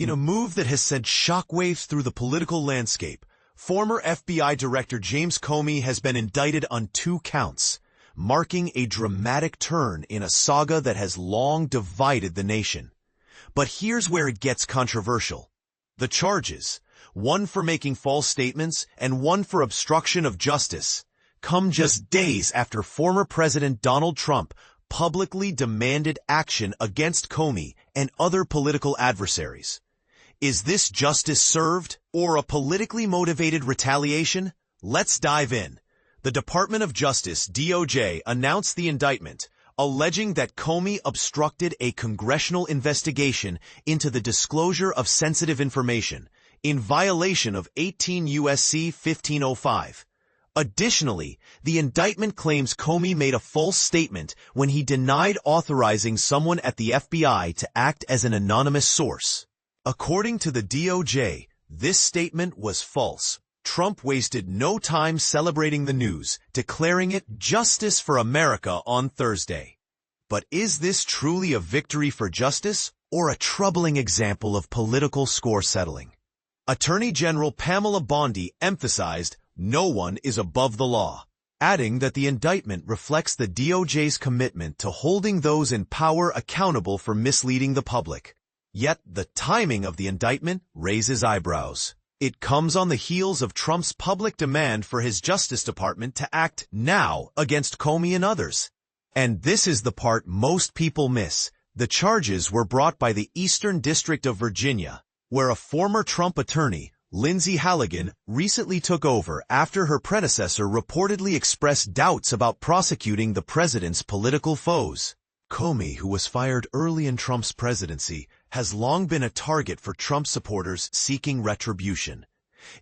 In a move that has sent shockwaves through the political landscape, former FBI Director James Comey has been indicted on 2 counts, marking a dramatic turn in a saga that has long divided the nation. But here's where it gets controversial. The charges, one for making false statements and one for obstruction of justice, come just days after former President Donald Trump publicly demanded action against Comey and other political adversaries. Is this justice served or a politically motivated retaliation? Let's dive in. The Department of Justice, DOJ, announced the indictment, alleging that Comey obstructed a congressional investigation into the disclosure of sensitive information in violation of 18 U.S.C. 1505. Additionally, the indictment claims Comey made a false statement when he denied authorizing someone at the FBI to act as an anonymous source. According to the DOJ, this statement was false. Trump wasted no time celebrating the news, declaring it justice for America on Thursday. But is this truly a victory for justice or a troubling example of political score settling? Attorney General Pamela Bondi emphasized no one is above the law, adding that the indictment reflects the DOJ's commitment to holding those in power accountable for misleading the public. Yet the timing of the indictment raises eyebrows. It comes on the heels of Trump's public demand for his Justice Department to act now against Comey and others. And this is the part most people miss. The charges were brought by the Eastern District of Virginia, where a former Trump attorney, Lindsay Halligan, recently took over after her predecessor reportedly expressed doubts about prosecuting the president's political foes. Comey, who was fired early in Trump's presidency, has long been a target for Trump supporters seeking retribution.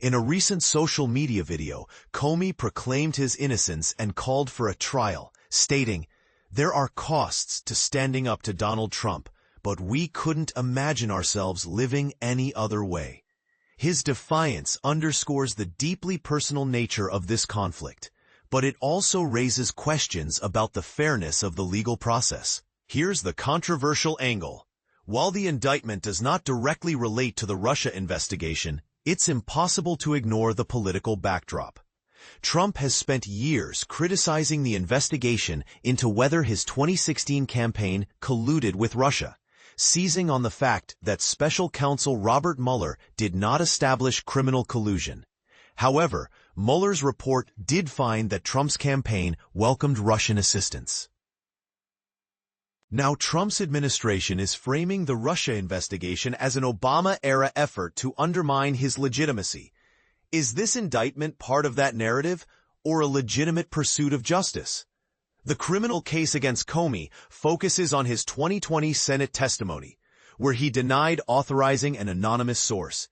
In a recent social media video, Comey proclaimed his innocence and called for a trial, stating, "There are costs to standing up to Donald Trump, but we couldn't imagine ourselves living any other way." His defiance underscores the deeply personal nature of this conflict, but it also raises questions about the fairness of the legal process. Here's the controversial angle. While the indictment does not directly relate to the Russia investigation, it's impossible to ignore the political backdrop. Trump has spent years criticizing the investigation into whether his 2016 campaign colluded with Russia, seizing on the fact that Special Counsel Robert Mueller did not establish criminal collusion. However, Mueller's report did find that Trump's campaign welcomed Russian assistance. Now Trump's administration is framing the Russia investigation as an Obama-era effort to undermine his legitimacy. Is this indictment part of that narrative, or a legitimate pursuit of justice? The criminal case against Comey focuses on his 2020 Senate testimony, where he denied authorizing an anonymous source.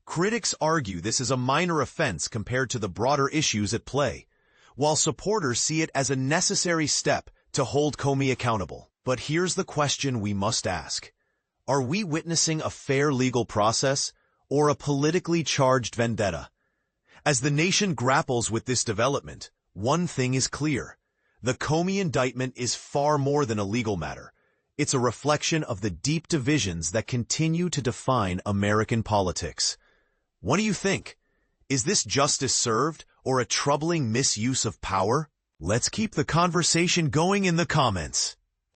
Critics argue this is a minor offense compared to the broader issues at play, while supporters see it as a necessary step to hold Comey accountable. But here's the question we must ask. Are we witnessing a fair legal process or a politically charged vendetta? As the nation grapples with this development, one thing is clear. The Comey indictment is far more than a legal matter. It's a reflection of the deep divisions that continue to define American politics. What do you think? Is this justice served or a troubling misuse of power? Let's keep the conversation going in the comments.